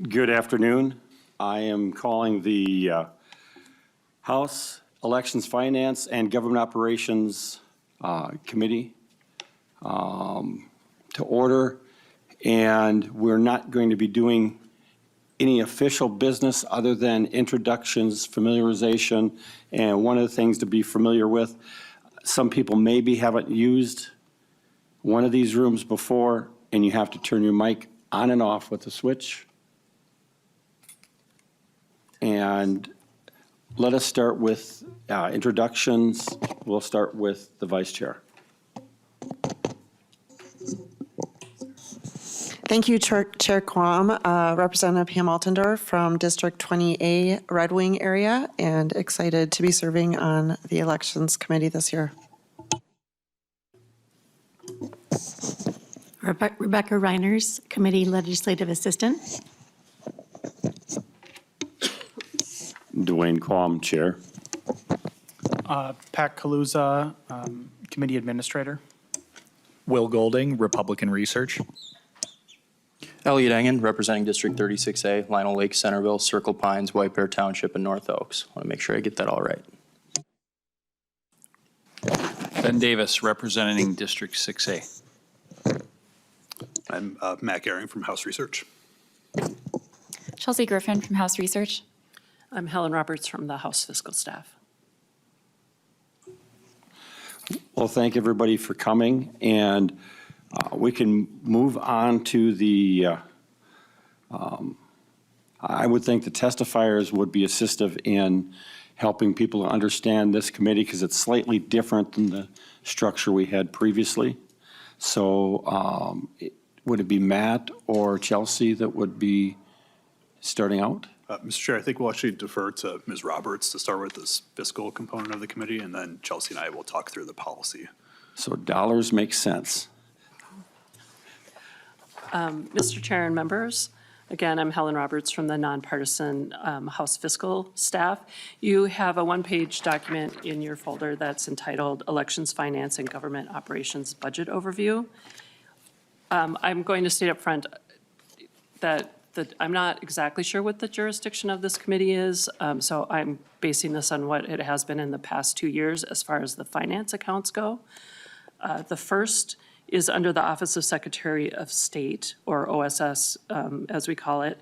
Good afternoon. I am calling the House Elections, Finance, and Government Operations Committee to order, and we're not going to be doing any official business other than introductions, familiarization, and one of the things to be familiar with, some people maybe haven't used one of these rooms before, and you have to turn your mic on and off with a switch. And let us start with introductions. We'll start with the Vice Chair. Thank you, Chair Quam. Representative Pam Altendorf from District 20A Red Wing area, and excited to be serving on the Elections Committee this year. Rebecca Reiners, Committee Legislative Assistant. Dwayne Quam, Chair. Pat Kaluza, Committee Administrator. Will Golding, Republican Research. Elliot Engen, representing District 36A, Lionel Lake, Centerville, Circle Pines, White Bear Township, and North Oaks. Want to make sure I get that all right. Ben Davis, representing District 6A. I'm Matt Gehring from House Research. Chelsea Griffin from House Research. I'm Helen Roberts from the House Fiscal Staff. Well, thank everybody for coming, and we can move on to the, I would think the testifiers would be assistive in helping people understand this committee because it's slightly different than the structure we had previously. So would it be Matt or Chelsea that would be starting out? Mr. Chair, I think we'll actually defer to Ms. Roberts to start with this fiscal component of the committee, and then Chelsea and I will talk through the policy. So dollars make sense. Mr. Chair and members, again, I'm Helen Roberts from the nonpartisan House Fiscal Staff. You have a one-page document in your folder that's entitled Elections, Finance, and Government Operations Budget Overview. I'm going to state up front that I'm not exactly sure what the jurisdiction of this committee is, so I'm basing this on what it has been in the past 2 years as far as the finance accounts go. The first is under the Office of Secretary of State, or OSS as we call it.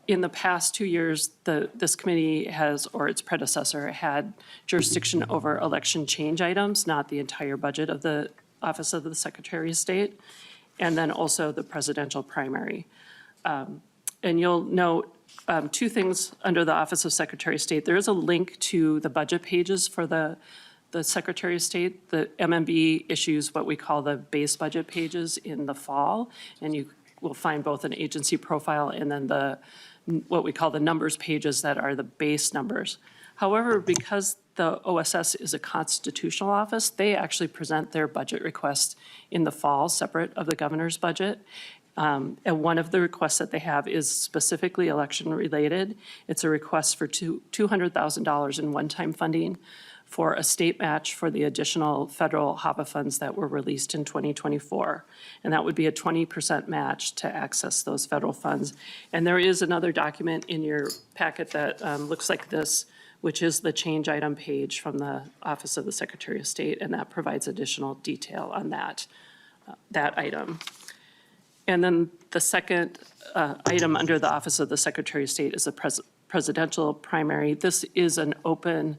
In the past 2 years, this committee has, or its predecessor, had jurisdiction over election change items, not the entire budget of the Office of the Secretary of State, and then also the presidential primary. And you'll note two things under the Office of Secretary of State. There is a link to the budget pages for the Secretary of State. The MMB issues what we call the base budget pages in the fall, and you will find both an agency profile and then what we call the numbers pages that are the base numbers. However, because the OSS is a constitutional office, they actually present their budget request in the fall, separate of the governor's budget. And one of the requests that they have is specifically election related. It's a request for $200,000 in one-time funding for a state match for the additional federal HAVA funds that were released in 2024. And that would be a 20% match to access those federal funds. And there is another document in your packet that looks like this, which is the change item page from the Office of the Secretary of State, and that provides additional detail on that item. And then the second item under the Office of the Secretary of State is a presidential primary. This is an open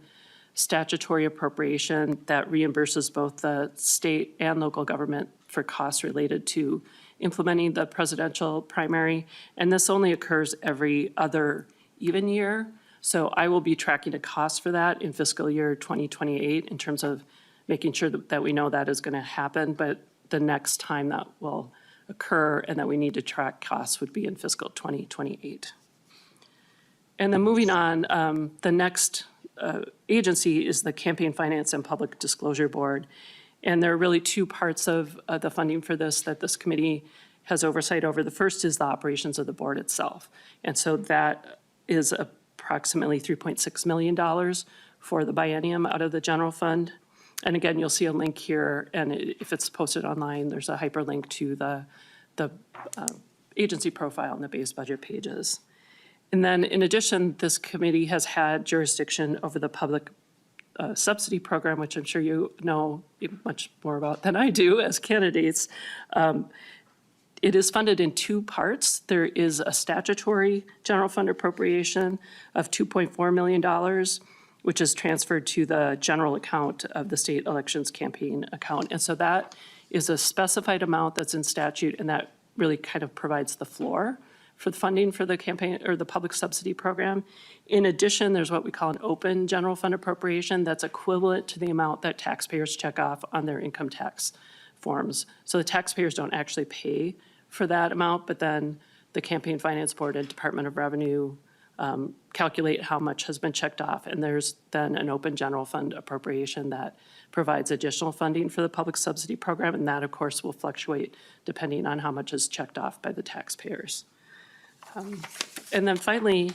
statutory appropriation that reimburses both the state and local government for costs related to implementing the presidential primary. And this only occurs every other even year. So I will be tracking a cost for that in fiscal year 2028 in terms of making sure that we know that is going to happen. But the next time that will occur and that we need to track costs would be in fiscal 2028. And then moving on, the next agency is the Campaign Finance and Public Disclosure Board. And there are really two parts of the funding for this that this committee has oversight over. The first is the operations of the board itself. And so that is approximately $3.6 million for the biennium out of the general fund. And again, you'll see a link here, and if it's posted online, there's a hyperlink to the agency profile in the base budget pages. And then in addition, this committee has had jurisdiction over the public subsidy program, which I'm sure you know much more about than I do as candidates. It is funded in two parts. There is a statutory general fund appropriation of $2.4 million, which is transferred to the general account of the state elections campaign account. And so that is a specified amount that's in statute, and that really kind of provides the floor for the funding for the campaign or the public subsidy program. In addition, there's what we call an open general fund appropriation that's equivalent to the amount that taxpayers check off on their income tax forms. So the taxpayers don't actually pay for that amount, but then the Campaign Finance Board and Department of Revenue calculate how much has been checked off, and there's then an open general fund appropriation that provides additional funding for the public subsidy program, and that, of course, will fluctuate depending on how much is checked off by the taxpayers. And then finally,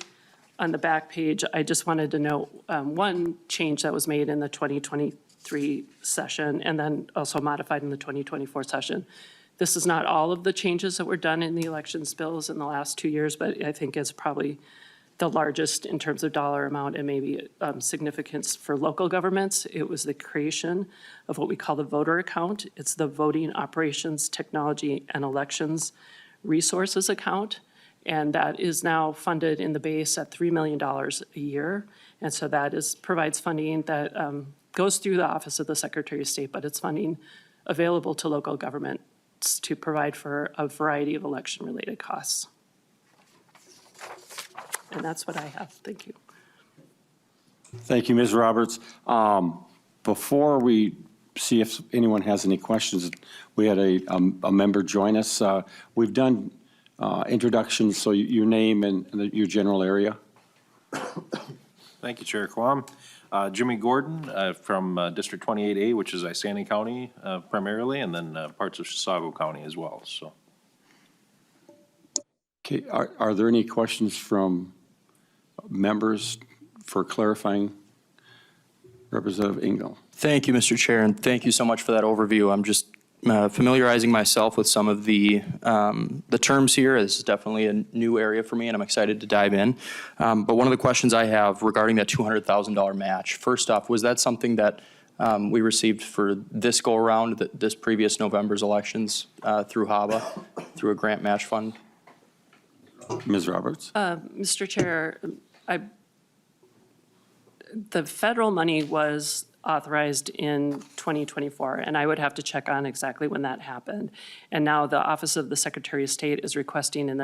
on the back page, I just wanted to note one change that was made in the 2023 session and then also modified in the 2024 session. This is not all of the changes that were done in the elections bills in the last 2 years, but I think it's probably the largest in terms of dollar amount and maybe significance for local governments. It was the creation of what we call the voter account. It's the Voting Operations, Technology, and Elections Resources account. And that is now funded in the base at $3 million a year. And so that provides funding that goes through the Office of the Secretary of State, but it's funding available to local governments to provide for a variety of election-related costs. And that's what I have. Thank you. Thank you, Ms. Roberts. Before we see if anyone has any questions, we had a member join us. We've done introductions, so your name and your general area. Thank you, Chair Quam. Jimmy Gordon from District 28A, which is Isani County primarily, and then parts of Chisago County as well. So, Okay, are there any questions from members for clarifying? Representative Engel. Thank you, Mr. Chair, and thank you so much for that overview. I'm just familiarizing myself with some of the terms here. This is definitely a new area for me, and I'm excited to dive in. But one of the questions I have regarding that $200,000 match, first off, was that something that we received for this go-around, this previous November's elections through HABA, through a grant match fund? Ms. Roberts. Mr. Chair, the federal money was authorized in 2024, and I would have to check on exactly when that happened. And now the Office of the Secretary of State is requesting in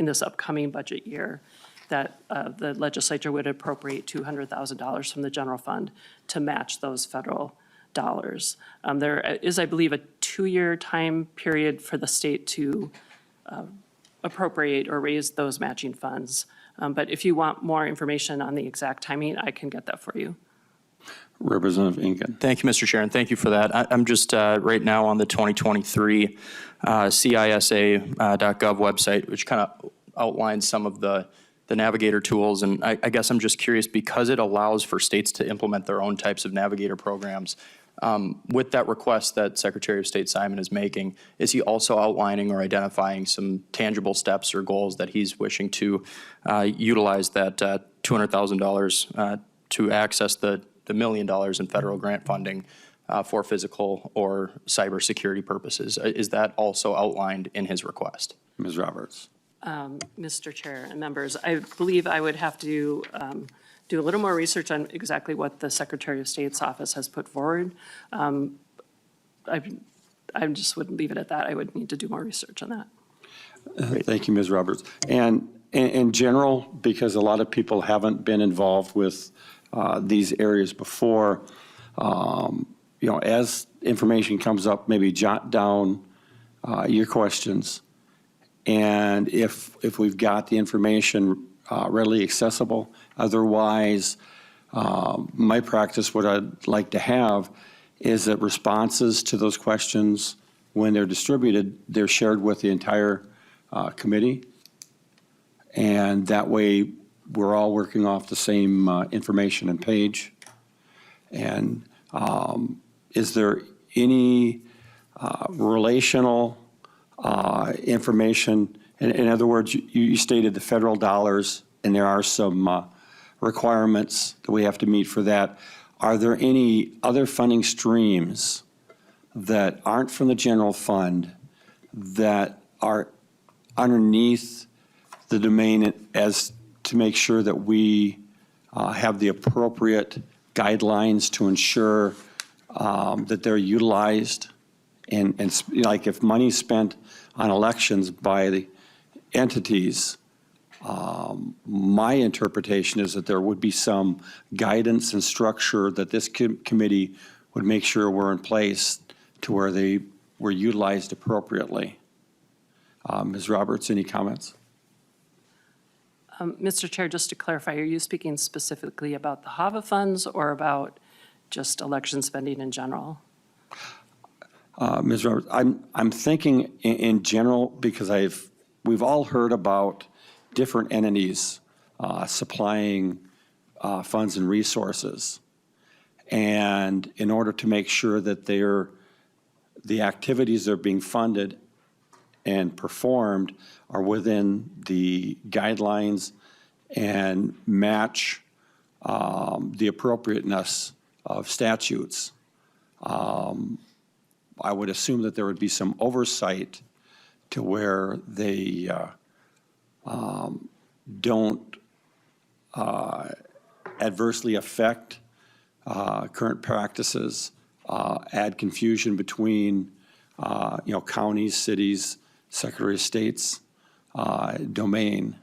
this upcoming budget year that the legislature would appropriate $200,000 from the general fund to match those federal dollars. There is, I believe, a 2-year time period for the state to appropriate or raise those matching funds. But if you want more information on the exact timing, I can get that for you. Representative Incan. Thank you, Mr. Chair, and thank you for that. I'm just right now on the 2023 CISA.gov website, which kind of outlines some of the Navigator tools. And I guess I'm just curious, because it allows for states to implement their own types of Navigator programs, with that request that Secretary of State Simon is making, is he also outlining or identifying some tangible steps or goals that he's wishing to utilize that $200,000 to access the $1 million in federal grant funding for physical or cybersecurity purposes? Is that also outlined in his request? Ms. Roberts. Mr. Chair and members, I believe I would have to do a little more research on exactly what the Secretary of State's office has put forward. I just wouldn't leave it at that. I would need to do more research on that. Thank you, Ms. Roberts. And in general, because a lot of people haven't been involved with these areas before, as information comes up, maybe jot down your questions. And if we've got the information readily accessible, otherwise, my practice, what I'd like to have is that responses to those questions, when they're distributed, they're shared with the entire committee. And that way, we're all working off the same information and page. And is there any relational information. In other words, you stated the federal dollars, and there are some requirements that we have to meet for that. Are there any other funding streams that aren't from the general fund that are underneath the domain as to make sure that we have the appropriate guidelines to ensure that they're utilized? And like if money's spent on elections by the entities, my interpretation is that there would be some guidance and structure that this committee would make sure were in place to where they were utilized appropriately. Ms. Roberts, any comments? Mr. Chair, just to clarify, are you speaking specifically about the HAVA funds or about just election spending in general? Ms. Roberts, I'm thinking in general because we've all heard about different entities supplying funds and resources. And in order to make sure that the activities that are being funded and performed are within the guidelines and match the appropriateness of statutes, I would assume that there would be some oversight to where they don't adversely affect current practices, add confusion between counties, cities, Secretary of State's domain.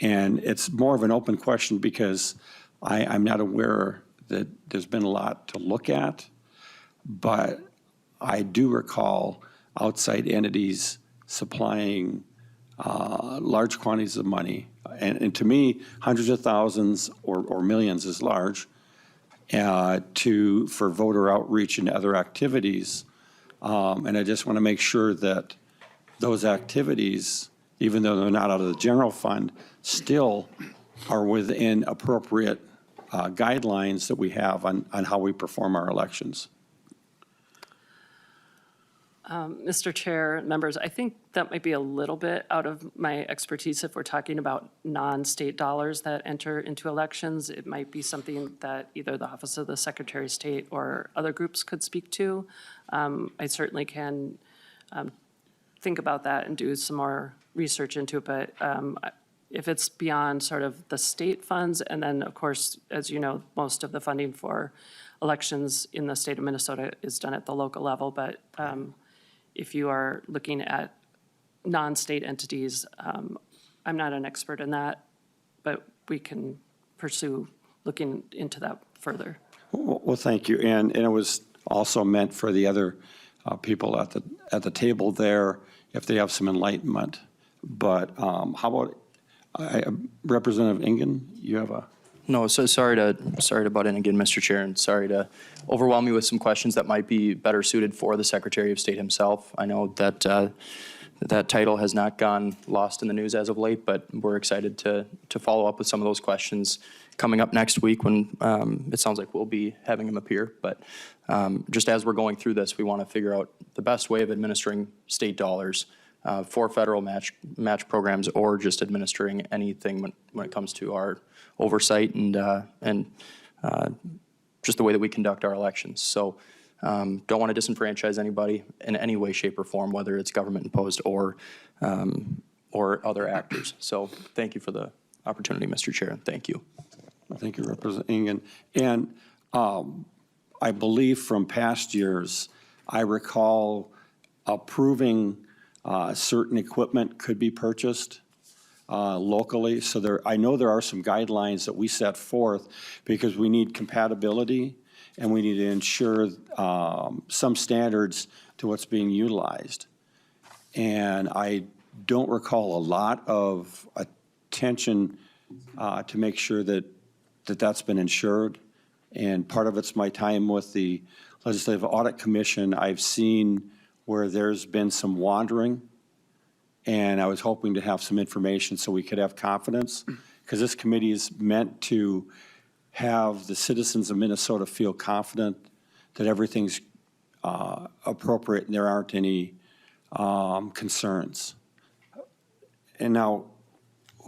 And it's more of an open question because I'm not aware that there's been a lot to look at, but I do recall outside entities supplying large quantities of money. And to me, hundreds of thousands or millions is large for voter outreach and other activities. And I just want to make sure that those activities, even though they're not out of the general fund, still are within appropriate guidelines that we have on how we perform our elections. Mr. Chair, members, I think that might be a little bit out of my expertise if we're talking about non-state dollars that enter into elections. It might be something that either the Office of the Secretary of State or other groups could speak to. I certainly can think about that and do some more research into it, but if it's beyond sort of the state funds, and then, of course, as you know, most of the funding for elections in the state of Minnesota is done at the local level, but if you are looking at non-state entities, I'm not an expert in that, but we can pursue looking into that further. Well, thank you. And it was also meant for the other people at the table there, if they have some enlightenment. But how about Representative Ingen? You have a... No, so sorry to butt in again, Mr. Chair, and sorry to overwhelm you with some questions that might be better suited for the Secretary of State himself. I know that that title has not gone lost in the news as of late, but we're excited to follow up with some of those questions coming up next week when it sounds like we'll be having him appear. But just as we're going through this, we want to figure out the best way of administering state dollars for federal match programs, or just administering anything when it comes to our oversight and just the way that we conduct our elections. So don't want to disenfranchise anybody in any way, shape, or form, whether it's government imposed or other actors. So thank you for the opportunity, Mr. Chair. Thank you. Thank you, Representative Ingen. And I believe from past years, I recall approving certain equipment could be purchased locally. So I know there are some guidelines that we set forth because we need compatibility and we need to ensure some standards to what's being utilized. And I don't recall a lot of attention to make sure that that's been ensured. And part of it's my time with the Legislative Audit Commission. I've seen where there's been some wandering, and I was hoping to have some information so we could have confidence, because this committee is meant to have the citizens of Minnesota feel confident that everything's appropriate and there aren't any concerns. And now,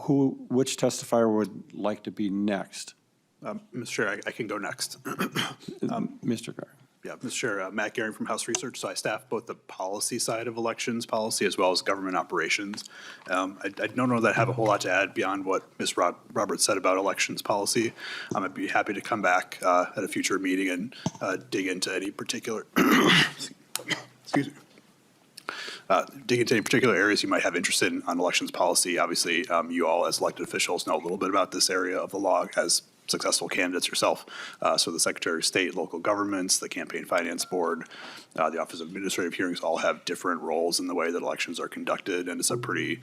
which testifier would like to be next? Mr. Chair, I can go next. Mr. Carr. Yeah, Mr. Chair, Matt Gehring from House Research. So I staff both the policy side of elections policy as well as government operations. I don't know that I have a whole lot to add beyond what Ms. Roberts said about elections policy. I'd be happy to come back at a future meeting and dig into any particular, excuse me. Dig into any particular areas you might have interest in on elections policy. Obviously, you all as elected officials know a little bit about this area of the law as successful candidates yourself. So the Secretary of State, local governments, the Campaign Finance Board, the Office of Administrative Hearings all have different roles in the way that elections are conducted, and it's a pretty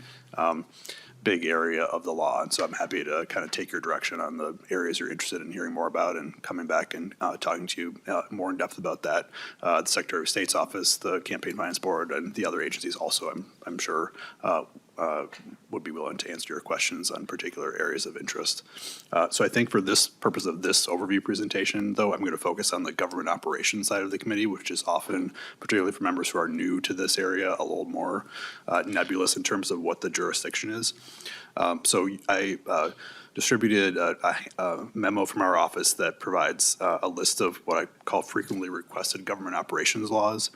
big area of the law. And so I'm happy to kind of take your direction on the areas you're interested in hearing more about and coming back and talking to you more in depth about that. The Secretary of State's office, the Campaign Finance Board, and the other agencies also, I'm sure, would be willing to answer your questions on particular areas of interest. So I think for this purpose of this overview presentation, though, I'm going to focus on the government operations side of the committee, which is often, particularly for members who are new to this area, a little more nebulous in terms of what the jurisdiction is. So I distributed a memo from our office that provides a list of what I call frequently requested government operations laws,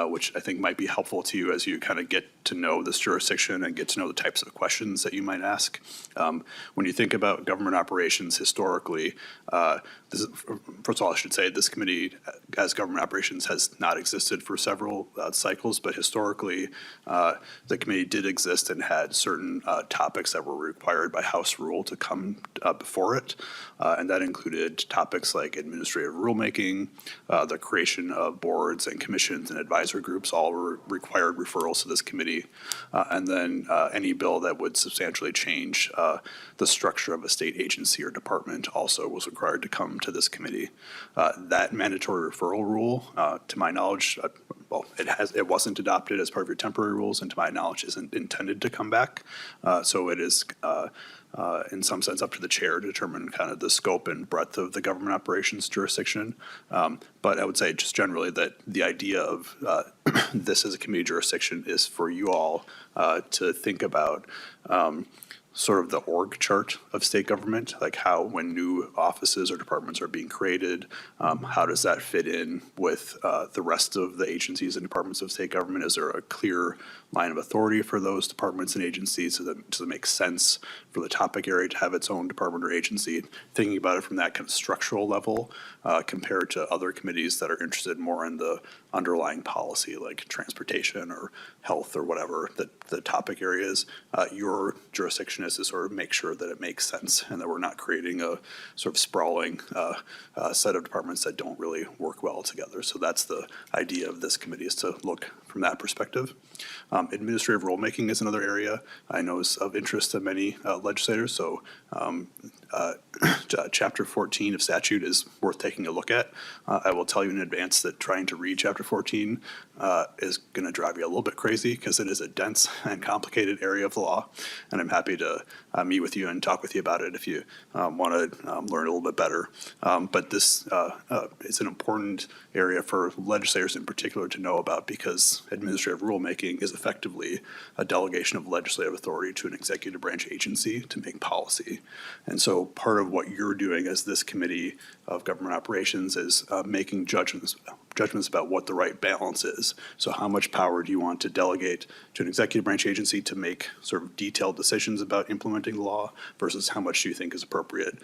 which I think might be helpful to you as you kind of get to know this jurisdiction and get to know the types of questions that you might ask. When you think about government operations historically, first of all, I should say this committee, as government operations, has not existed for several cycles, but historically, the committee did exist and had certain topics that were required by House rule to come before it, and that included topics like administrative rulemaking, the creation of boards and commissions and advisory groups, all required referrals to this committee, and then any bill that would substantially change the structure of a state agency or department also was required to come to this committee. That mandatory referral rule, to my knowledge, well, it wasn't adopted as part of your temporary rules, and to my knowledge isn't intended to come back. So it is in some sense up to the chair to determine kind of the scope and breadth of the government operations jurisdiction. But I would say just generally that the idea of this as a committee jurisdiction is for you all to think about sort of the org chart of state government, like how when new offices or departments are being created, how does that fit in with the rest of the agencies and departments of state government? Is there a clear line of authority for those departments and agencies? Does it make sense for the topic area to have its own department or agency? Thinking about it from that kind of structural level compared to other committees that are interested more in the underlying policy like transportation or health or whatever the topic area is. Your jurisdiction is to sort of make sure that it makes sense and that we're not creating a sort of sprawling set of departments that don't really work well together. So that's the idea of this committee, is to look from that perspective. Administrative rulemaking is another area I know is of interest to many legislators. So Chapter 14 of statute is worth taking a look at. I will tell you in advance that trying to read Chapter 14 is going to drive you a little bit crazy because it is a dense and complicated area of the law. And I'm happy to meet with you and talk with you about it if you want to learn a little bit better. But this is an important area for legislators in particular to know about, because administrative rulemaking is effectively a delegation of legislative authority to an executive branch agency to make policy. And so part of what you're doing as this committee of government operations is making judgments about what the right balance is. So how much power do you want to delegate to an executive branch agency to make sort of detailed decisions about implementing the law versus how much do you think is appropriate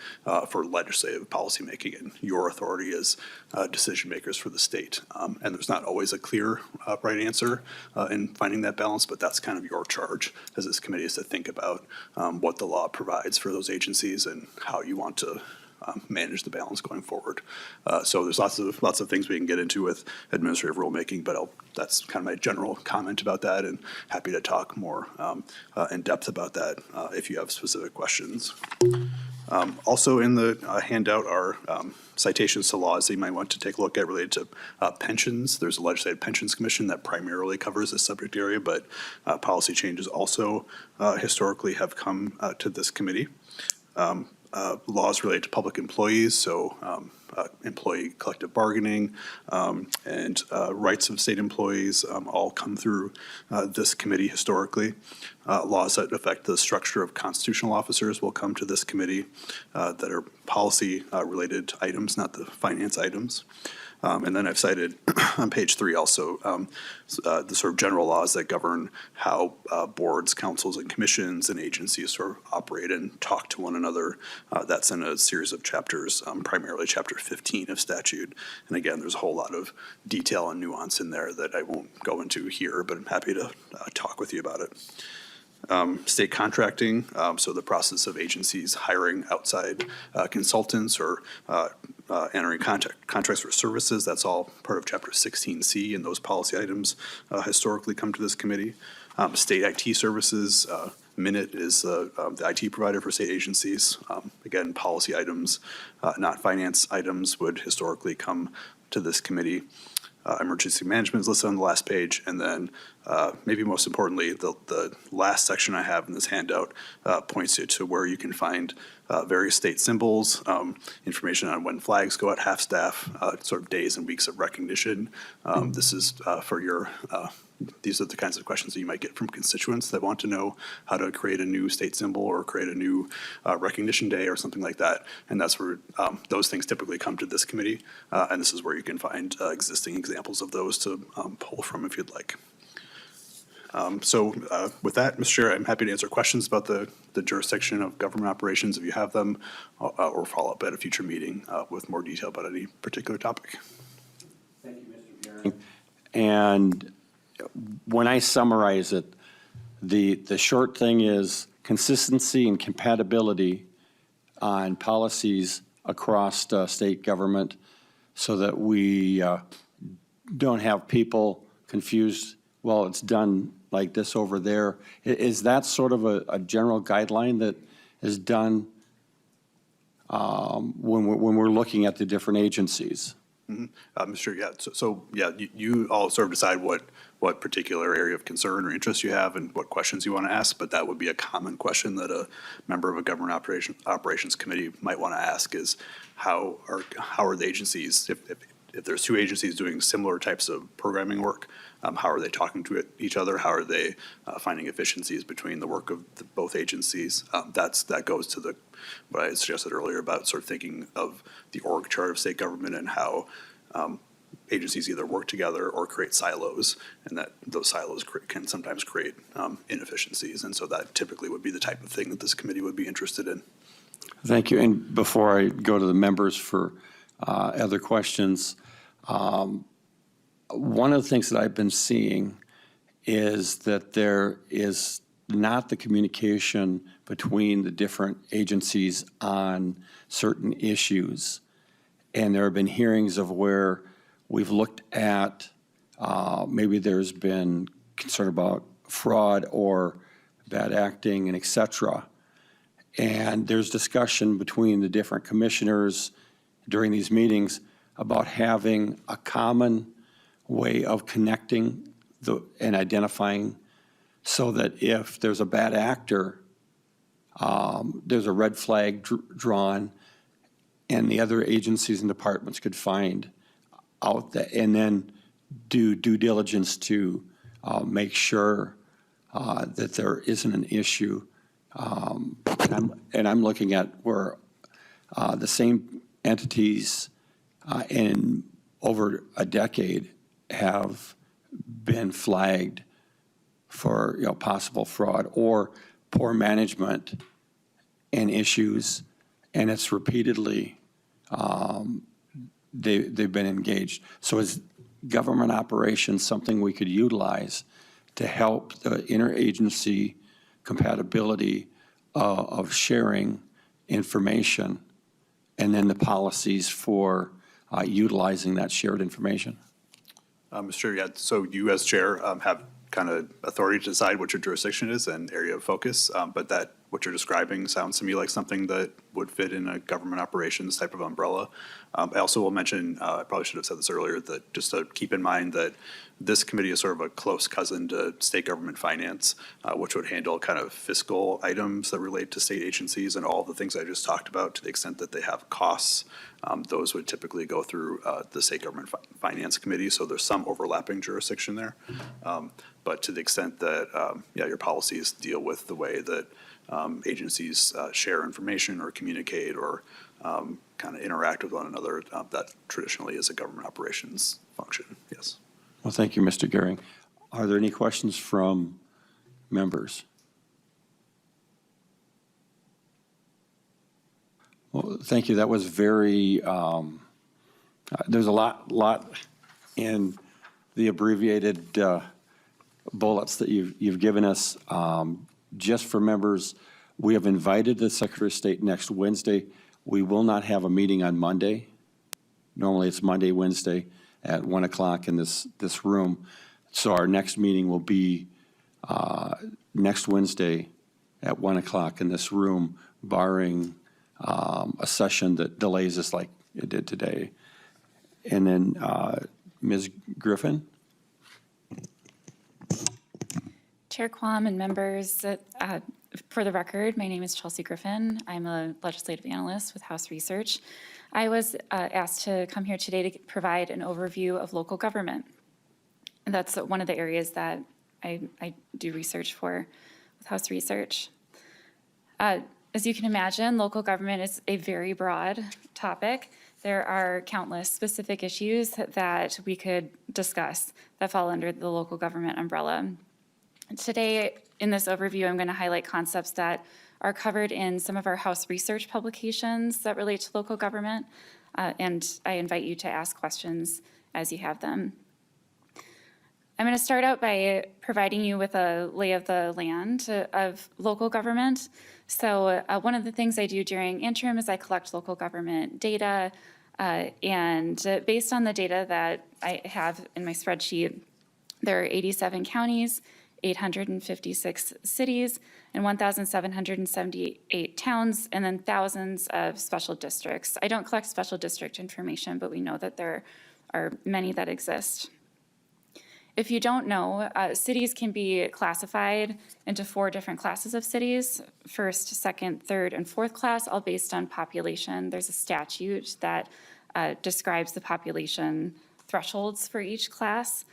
for legislative policymaking and your authority as decision makers for the state. And there's not always a clear right answer in finding that balance, but that's kind of your charge as this committee, is to think about what the law provides for those agencies and how you want to manage the balance going forward. So there's lots of things we can get into with administrative rulemaking, but that's kind of my general comment about that, and happy to talk more in depth about that if you have specific questions. Also in the handout are citations to laws that you might want to take a look at related to pensions. There's a Legislative Pensions Commission that primarily covers this subject area, but policy changes also historically have come to this committee. laws related to public employees, so employee collective bargaining and rights of state employees all come through this committee historically. Laws that affect the structure of constitutional officers will come to this committee that are policy-related items, not the finance items. And then I've cited on page 3 also the sort of general laws that govern how boards, councils, and commissions and agencies sort of operate and talk to one another. That's in a series of chapters, primarily chapter 15 of statute. And again, there's a whole lot of detail and nuance in there that I won't go into here, but I'm happy to talk with you about it. State contracting, so the process of agencies hiring outside consultants or entering contracts for services, that's all part of Chapter 16C, and those policy items historically come to this committee. State IT services, Minute is the IT provider for state agencies. Again, policy items, not finance items, would historically come to this committee. Emergency management is listed on the last page, and then maybe most importantly, the last section I have in this handout points you to where you can find various state symbols, information on when flags go at half-staff, sort of days and weeks of recognition. This is for your, these are the kinds of questions that you might get from constituents that want to know how to create a new state symbol or create a new recognition day or something like that. And that's where those things typically come to this committee. And this is where you can find existing examples of those to pull from if you'd like. So with that, Mr. Chair, I'm happy to answer questions about the jurisdiction of government operations if you have them, or follow up at a future meeting with more detail about any particular topic. Thank you, Mr. Gehring. And when I summarize it, the short thing is consistency and compatibility on policies across state government so that we don't have people confused, well, it's done like this over there. Is that sort of a general guideline that is done when we're looking at the different agencies? Mm-hmm. Mr. Yeah, so yeah, you all sort of decide what particular area of concern or interest you have and what questions you want to ask, but that would be a common question that a member of a government operations committee might want to ask is how are the agencies, if there's two agencies doing similar types of programming work, how are they talking to each other? How are they finding efficiencies between the work of both agencies? That goes to what I suggested earlier about sort of thinking of the org chart of state government and how agencies either work together or create silos, and that those silos can sometimes create inefficiencies. And so that typically would be the type of thing that this committee would be interested in. Thank you. And before I go to the members for other questions, one of the things that I've been seeing is that there is not the communication between the different agencies on certain issues. And there have been hearings of where we've looked at maybe there's been concern about fraud or bad acting and et cetera. And there's discussion between the different commissioners during these meetings about having a common way of connecting and identifying so that if there's a bad actor, there's a red flag drawn and the other agencies and departments could find out that and then do due diligence to make sure that there isn't an issue. And I'm looking at where the same entities in over a decade have been flagged for possible fraud or poor management and issues, and it's repeatedly they've been engaged. So is government operations something we could utilize to help the interagency compatibility of sharing information and then the policies for utilizing that shared information? Mr. Chair, yeah, so you as chair have kind of authority to decide what your jurisdiction is and area of focus, but that what you're describing sounds to me like something that would fit in a government operations type of umbrella. I also will mention, I probably should have said this earlier, that just to keep in mind that this committee is sort of a close cousin to state government finance, which would handle kind of fiscal items that relate to state agencies and all the things I just talked about. To the extent that they have costs, those would typically go through the state government finance committee. So there's some overlapping jurisdiction there. But to the extent that, your policies deal with the way that agencies share information or communicate or kind of interact with one another, that traditionally is a government operations function, yes. Well, thank you, Mr. Gehring. Are there any questions from members? Well, thank you. That was very, there's a lot in the abbreviated bullets that you've given us. Just for members, we have invited the Secretary of State next Wednesday. We will not have a meeting on Monday. Normally it's Monday, Wednesday at 1 o'clock in this room. So our next meeting will be next Wednesday at 1 o'clock in this room, barring a session that delays us like it did today. And then Ms. Griffin? Chair Quam and members, for the record, my name is Chelsea Griffin. I'm a legislative analyst with House Research. I was asked to come here today to provide an overview of local government. And that's one of the areas that I do research for with House Research. As you can imagine, local government is a very broad topic. There are countless specific issues that we could discuss that fall under the local government umbrella. Today, in this overview, I'm going to highlight concepts that are covered in some of our House Research publications that relate to local government, and I invite you to ask questions as you have them. I'm going to start out by providing you with a lay of the land of local government. So one of the things I do during interim is I collect local government data, and based on the data that I have in my spreadsheet, there are 87 counties, 856 cities, and 1,778 towns, and then thousands of special districts. I don't collect special district information, but we know that there are many that exist. If you don't know, cities can be classified into 4 different classes of cities: first, second, third, and fourth class, all based on population. There's a statute that describes the population thresholds for each class.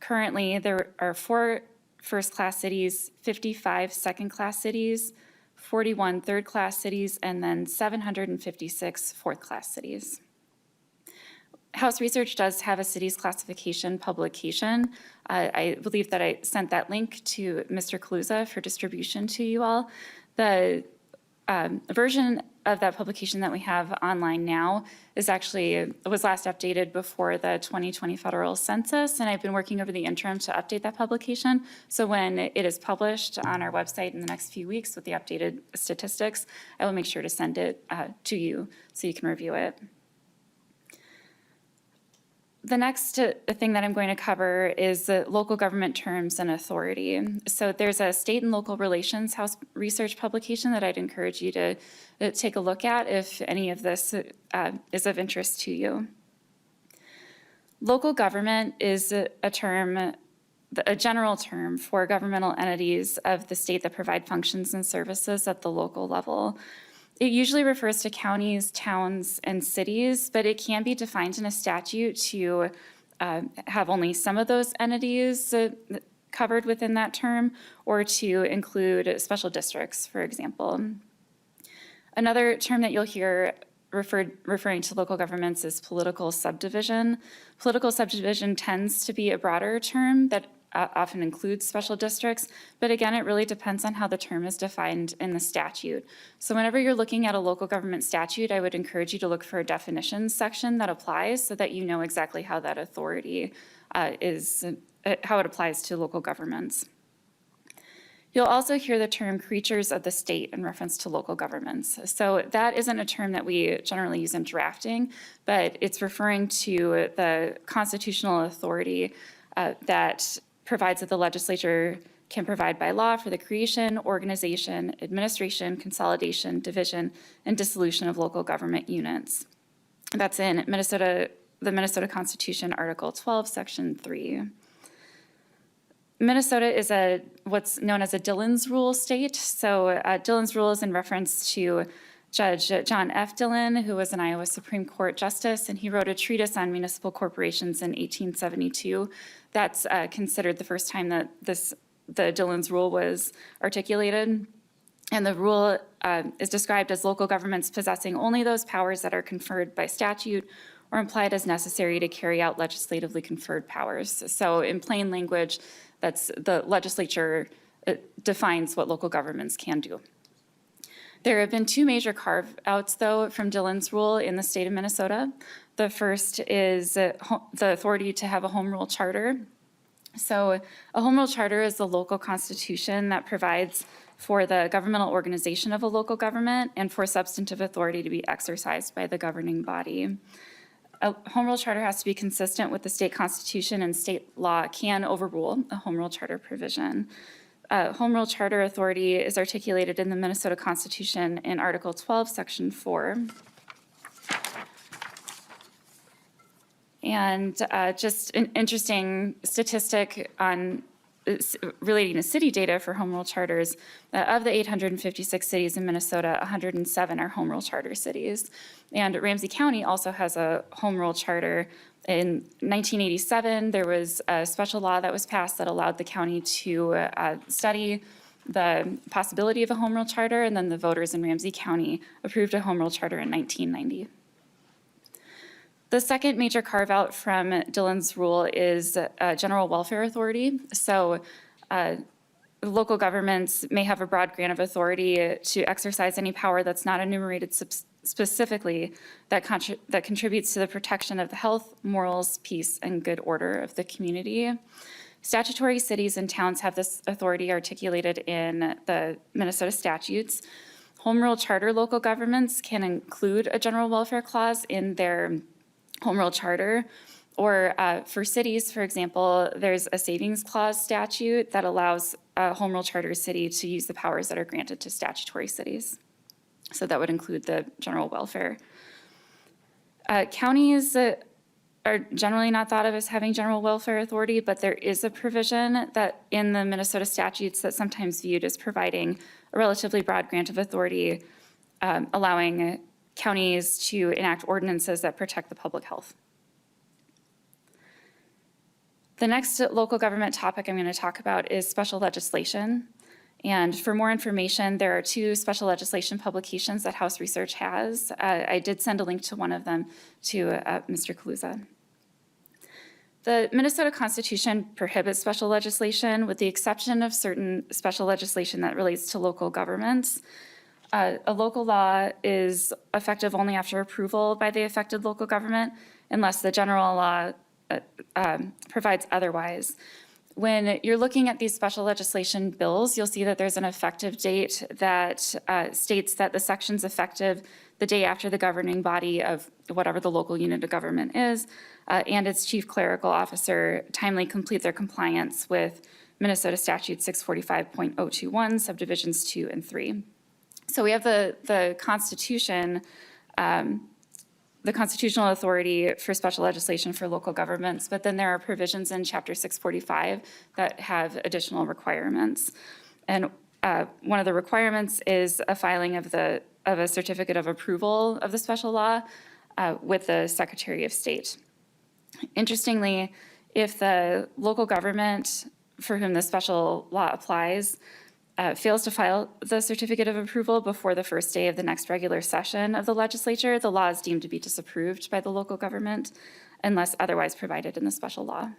Currently, there are 4 first-class cities, 55 second-class cities, 41 third-class cities, and then 756 fourth-class cities. House Research does have a cities classification publication. I believe that I sent that link to Mr. Kaluza for distribution to you all. The version of that publication that we have online now was last updated before the 2020 federal census, and I've been working over the interim to update that publication. So when it is published on our website in the next few weeks with the updated statistics, I will make sure to send it to you so you can review it. The next thing that I'm going to cover is the local government terms and authority. So there's a state and local relations House Research publication that I'd encourage you to take a look at if any of this is of interest to you. Local government is a general term for governmental entities of the state that provide functions and services at the local level. It usually refers to counties, towns, and cities, but it can be defined in a statute to have only some of those entities covered within that term, or to include special districts, for example. Another term that you'll hear referring to local governments is political subdivision. Political subdivision tends to be a broader term that often includes special districts, but again, it really depends on how the term is defined in the statute. So whenever you're looking at a local government statute, I would encourage you to look for a definitions section that applies so that you know exactly how that authority how it applies to local governments. You'll also hear the term creatures of the state in reference to local governments. So that isn't a term that we generally use in drafting, but it's referring to the constitutional authority that provides that the legislature can provide by law for the creation, organization, administration, consolidation, division, and dissolution of local government units. That's in the Minnesota Constitution, Article 12, Section 3. Minnesota is what's known as a Dillon's Rule state. So Dillon's Rule is in reference to Judge John F. Dillon, who was an Iowa Supreme Court justice, and he wrote a treatise on municipal corporations in 1872. That's considered the first time that the Dillon's Rule was articulated. And the rule is described as local governments possessing only those powers that are conferred by statute or implied as necessary to carry out legislatively conferred powers. So in plain language, that's the legislature defines what local governments can do. There have been two major carve-outs, though, from Dillon's Rule in the state of Minnesota. The first is the authority to have a home rule charter. So a home rule charter is the local constitution that provides for the governmental organization of a local government and for substantive authority to be exercised by the governing body. A home rule charter has to be consistent with the state constitution, and state law can overrule a home rule charter provision. Home rule charter authority is articulated in the Minnesota Constitution in Article 12, Section 4. And just an interesting statistic on relating to city data for home rule charters, of the 856 cities in Minnesota, 107 are home rule charter cities. And Ramsey County also has a home rule charter. In 1987, there was a special law that was passed that allowed the county to study the possibility of a home rule charter, and then the voters in Ramsey County approved a home rule charter in 1990. The second major carve-out from Dillon's Rule is general welfare authority. So local governments may have a broad grant of authority to exercise any power that's not enumerated specifically that contributes to the protection of the health, morals, peace, and good order of the community. Statutory cities and towns have this authority articulated in the Minnesota statutes. Home rule charter local governments can include a general welfare clause in their home rule charter, or for cities, for example, there's a savings clause statute that allows a home rule charter city to use the powers that are granted to statutory cities. So that would include the general welfare. Counties are generally not thought of as having general welfare authority, but there is a provision that in the Minnesota statutes that's sometimes viewed as providing a relatively broad grant of authority, allowing counties to enact ordinances that protect the public health. The next local government topic I'm going to talk about is special legislation. And for more information, there are two special legislation publications that House Research has. I did send a link to one of them to Mr. Kaluza. The Minnesota Constitution prohibits special legislation with the exception of certain special legislation that relates to local governments. A local law is effective only after approval by the affected local government unless the general law provides otherwise. When you're looking at these special legislation bills, you'll see that there's an effective date that states that the section's effective the day after the governing body of whatever the local unit of government is, and its chief clerical officer timely complete their compliance with Minnesota Statute 645.021, subdivisions 2 and 3. So we have the Constitution, the constitutional authority for special legislation for local governments, but then there are provisions in Chapter 645 that have additional requirements. And one of the requirements is a filing of a certificate of approval of the special law with the Secretary of State. Interestingly, if the local government for whom the special law applies fails to file the certificate of approval before the first day of the next regular session of the legislature, the law is deemed to be disapproved by the local government unless otherwise provided in the special law.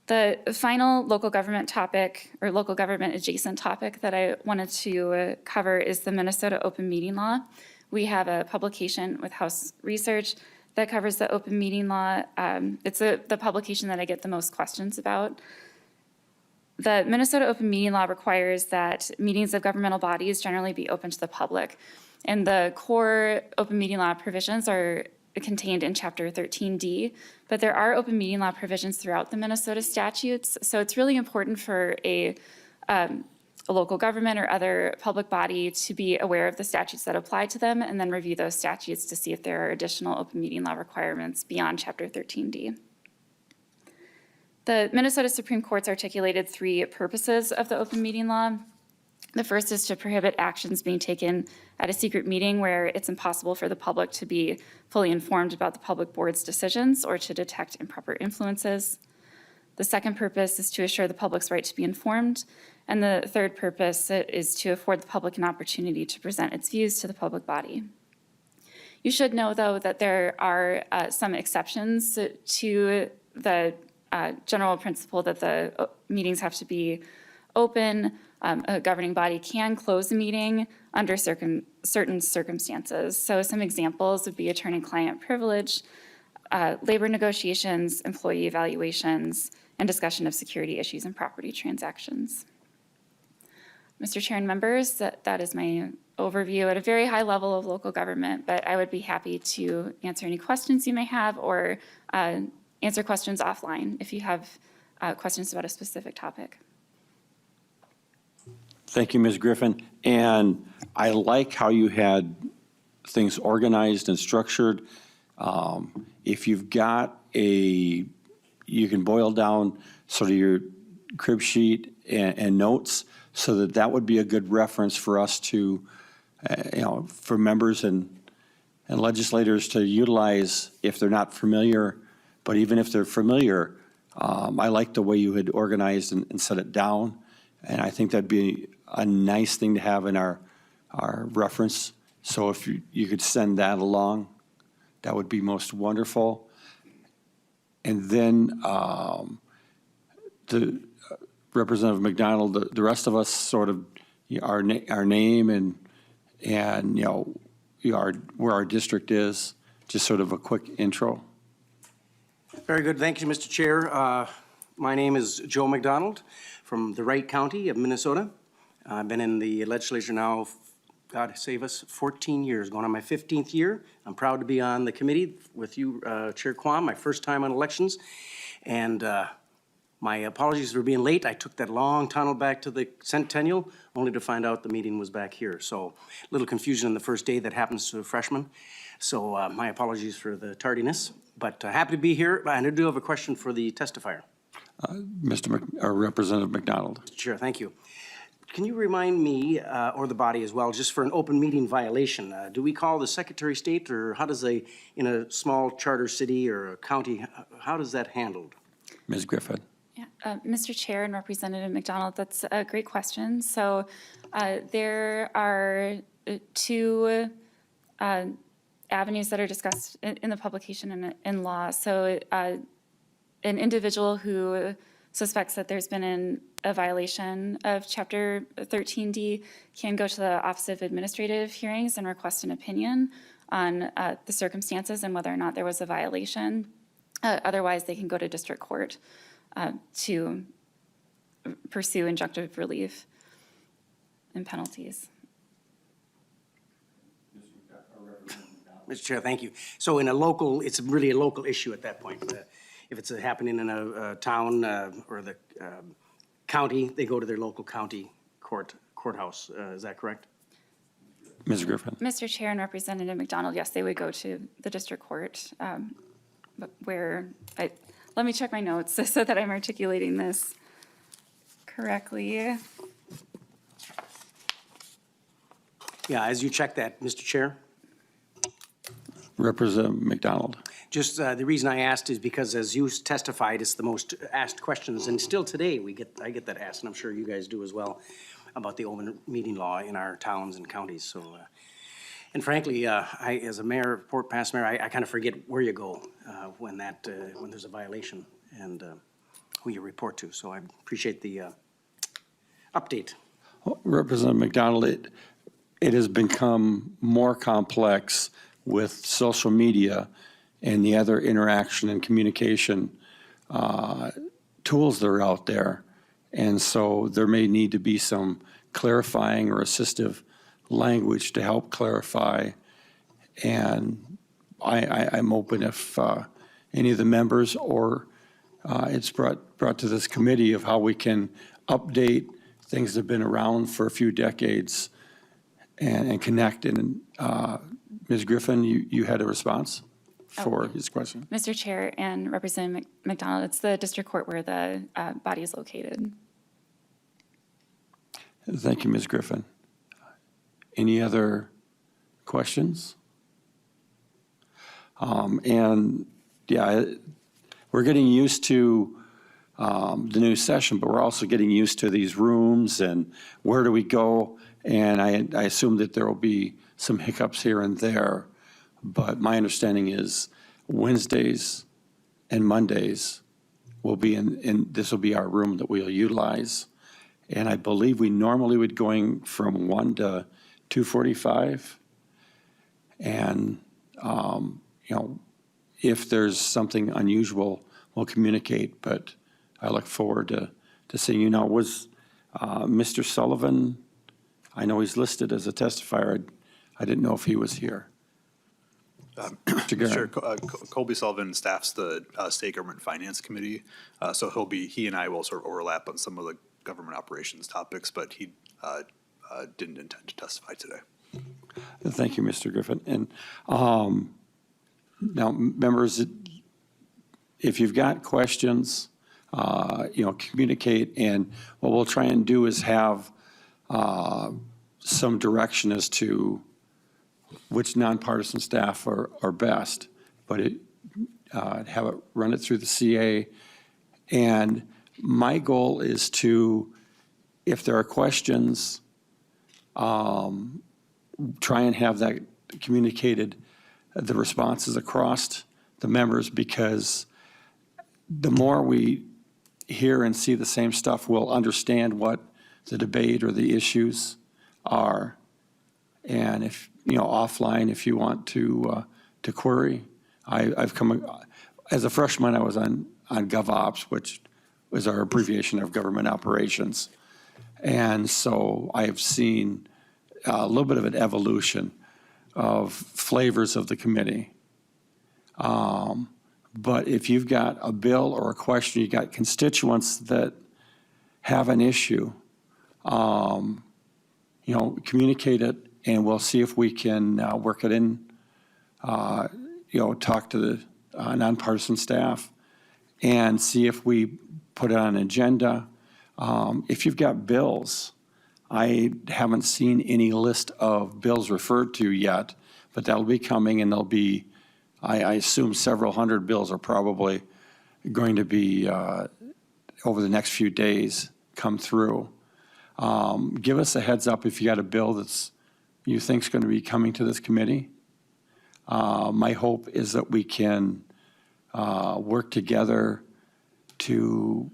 The final local government topic, or local government adjacent topic that I wanted to cover is the Minnesota Open Meeting Law. We have a publication with House Research that covers the open meeting law. It's the publication that I get the most questions about. The Minnesota Open Meeting Law requires that meetings of governmental bodies generally be open to the public. And the core open meeting law provisions are contained in Chapter 13D, but there are open meeting law provisions throughout the Minnesota statutes. So it's really important for a local government or other public body to be aware of the statutes that apply to them and then review those statutes to see if there are additional open meeting law requirements beyond Chapter 13D. The Minnesota Supreme Court's articulated 3 purposes of the open meeting law. The first is to prohibit actions being taken at a secret meeting where it's impossible for the public to be fully informed about the public board's decisions or to detect improper influences. The second purpose is to assure the public's right to be informed. And the third purpose is to afford the public an opportunity to present its views to the public body. You should know, though, that there are some exceptions to the general principle that the meetings have to be open. A governing body can close a meeting under certain circumstances. So some examples would be attorney-client privilege, labor negotiations, employee evaluations, and discussion of security issues and property transactions. Mr. Chair and members, that is my overview at a very high level of local government, but I would be happy to answer any questions you may have or answer questions offline if you have questions about a specific topic. Thank you, Ms. Griffin. And I like how you had things organized and structured. If you've got you can boil down sort of your crib sheet and notes so that would be a good reference for us to, for members and legislators to utilize if they're not familiar. But even if they're familiar, I like the way you had organized and set it down. And I think that'd be a nice thing to have in our reference. So if you could send that along, that would be most wonderful. And then the Representative McDonald, the rest of us sort of our name and where our district is, just sort of a quick intro. Very good. Thank you, Mr. Chair. My name is Joe McDonald from the Wright County of Minnesota. I've been in the legislature now, God save us, 14 years, going on my 15th year. I'm proud to be on the committee with you, Chair Quam, my first time on elections. And my apologies for being late. I took that long tunnel back to the Centennial, only to find out the meeting was back here. So a little confusion on the first day that happens to a freshman. So my apologies for the tardiness, but happy to be here. And I do have a question for the testifier. Representative McDonald. Mr. Chair, thank you. Can you remind me, or the body as well, just for an open meeting violation, do we call the Secretary of State, or how does in a small charter city or a county, how does that handled? Ms. Griffin. Yeah, Mr. Chair and Representative McDonald, that's a great question. So there are 2 avenues that are discussed in the publication and in law. So an individual who suspects that there's been a violation of Chapter 13D can go to the Office of Administrative Hearings and request an opinion on the circumstances and whether or not there was a violation. Otherwise, they can go to district court to pursue injunctive relief and penalties. Mr. Chair, thank you. So in a local, it's really a local issue at that point. If it's happening in a town or the county, they go to their local county courthouse. Is that correct? Ms. Griffin. Mr. Chair and Representative McDonald, yes, they would go to the district court let me check my notes so that I'm articulating this correctly. Yeah, as you check that, Mr. Chair. Representative McDonald. Just the reason I asked is because as you testified, it's the most asked questions, and still today I get that asked, and I'm sure you guys do as well, about the open meeting law in our towns and counties. So, and frankly, I, as a mayor, past mayor, I kind of forget where you go when there's a violation and who you report to. So I appreciate the update. Well, Representative McDonald, it has become more complex with social media and the other interaction and communication tools that are out there. And so there may need to be some clarifying or assistive language to help clarify and I'm open if any of the members or it's brought to this committee of how we can update things that have been around for a few decades and connect. And Ms. Griffin, you had a response for his question? Mr. Chair and Representative McDonald, it's the district court where the body is located. Thank you, Ms. Griffin. Any other questions? And yeah, we're getting used to the new session, but we're also getting used to these rooms and where do we go? And I assume that there will be some hiccups here and there, but my understanding is Wednesdays and Mondays will be this will be our room that we'll utilize. And I believe we normally would going from 1 to 2:45. And, you know, if there's something unusual, we'll communicate, but I look forward to seeing you. Now, was Mr. Sullivan, I know he's listed as a testifier. I didn't know if he was here. Sure. Colby Sullivan staffs the State Government Finance Committee, so he and I will sort of overlap on some of the government operations topics, but he didn't intend to testify today. Thank you, Mr. Griffin. And now, members, if you've got questions, you know, communicate. And what we'll try and do is have some direction as to which nonpartisan staff are best, but have it run it through the CA. And my goal is to, if there are questions, try and have that communicated, the responses across the members, because the more we hear and see the same stuff, we'll understand what the debate or the issues are. And if, you know, offline, if you want to query, I've come, as a freshman, I was on GovOps, which was our abbreviation of government operations. And so I have seen a little bit of an evolution of flavors of the committee. But if you've got a bill or a question, you've got constituents that have an issue, you know, communicate it, and we'll see if we can work it in, you know, talk to the nonpartisan staff and see if we put it on an agenda. If you've got bills, I haven't seen any list of bills referred to yet, but that'll be coming, and there'll be, I assume, several hundred bills are probably going to be, over the next few days, come through. Give us a heads up if you got a bill that's you think is going to be coming to this committee. My hope is that we can work together to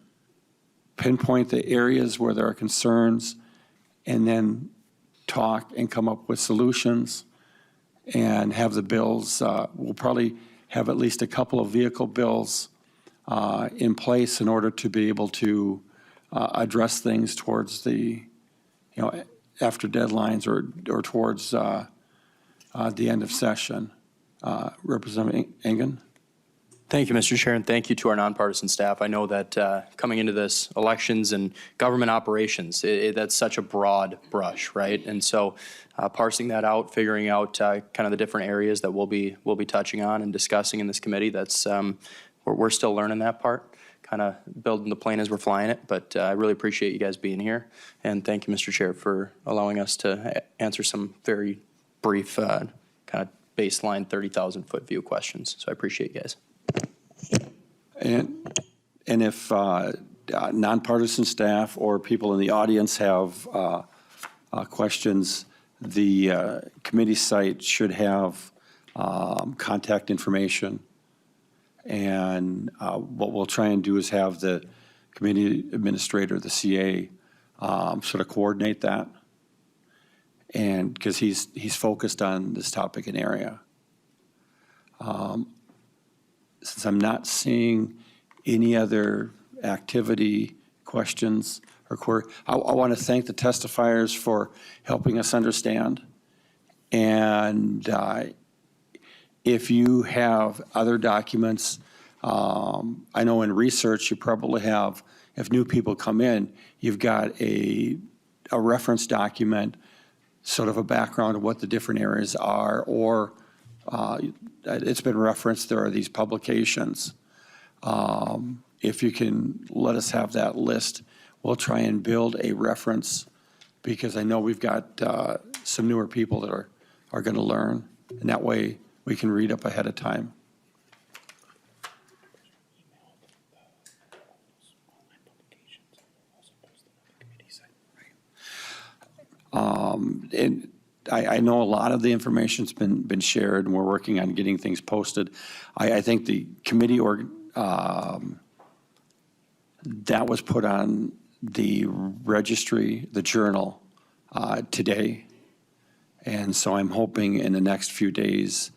pinpoint the areas where there are concerns and then talk and come up with solutions and have the bills. We'll probably have at least a couple of vehicle bills in place in order to be able to address things towards the, you know, after deadlines or towards the end of session. Representative Engen? Thank you, Mr. Chair, and thank you to our nonpartisan staff. I know that coming into this, elections and government operations, that's such a broad brush, right? And so parsing that out, figuring out kind of the different areas that we'll be touching on and discussing in this committee, that's we're still learning that part, kind of building the plane as we're flying it. But I really appreciate you guys being here, and thank you, Mr. Chair, for allowing us to answer some very brief kind of baseline 30,000-foot view questions. So I appreciate you guys. And if nonpartisan staff or people in the audience have questions, the committee site should have contact information. And what we'll try and do is have the committee administrator, the CA, sort of coordinate that. And because he's focused on this topic and area. Since I'm not seeing any other activity, questions, or query, I want to thank the testifiers for helping us understand. And if you have other documents, I know in research, you probably have, if new people come in, you've got a reference document, sort of a background of what the different areas are, or it's been referenced, there are these publications. If you can let us have that list, we'll try and build a reference, because I know we've got some newer people that are going to learn, and that way we can read up ahead of time. And I know a lot of the information's been shared, and we're working on getting things posted. I think the committee that was put on the registry, the journal, today. And so I'm hoping in the next few days,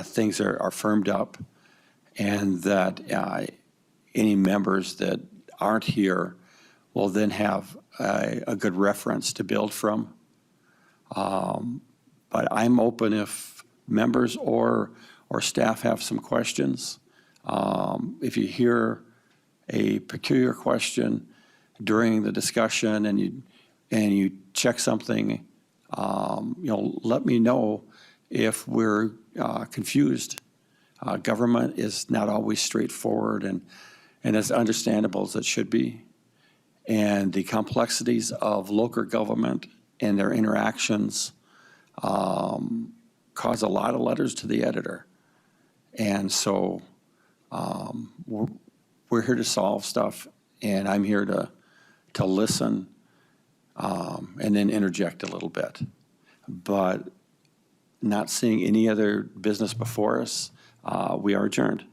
things are firmed up, and that any members that aren't here will then have a good reference to build from. But I'm open if members or staff have some questions. If you hear a peculiar question during the discussion and you check something, let me know if we're confused. Government is not always straightforward and as understandable as it should be. And the complexities of local government and their interactions cause a lot of letters to the editor. And so we're here to solve stuff, and I'm here to listen and then interject a little bit. But not seeing any other business before us, we are adjourned.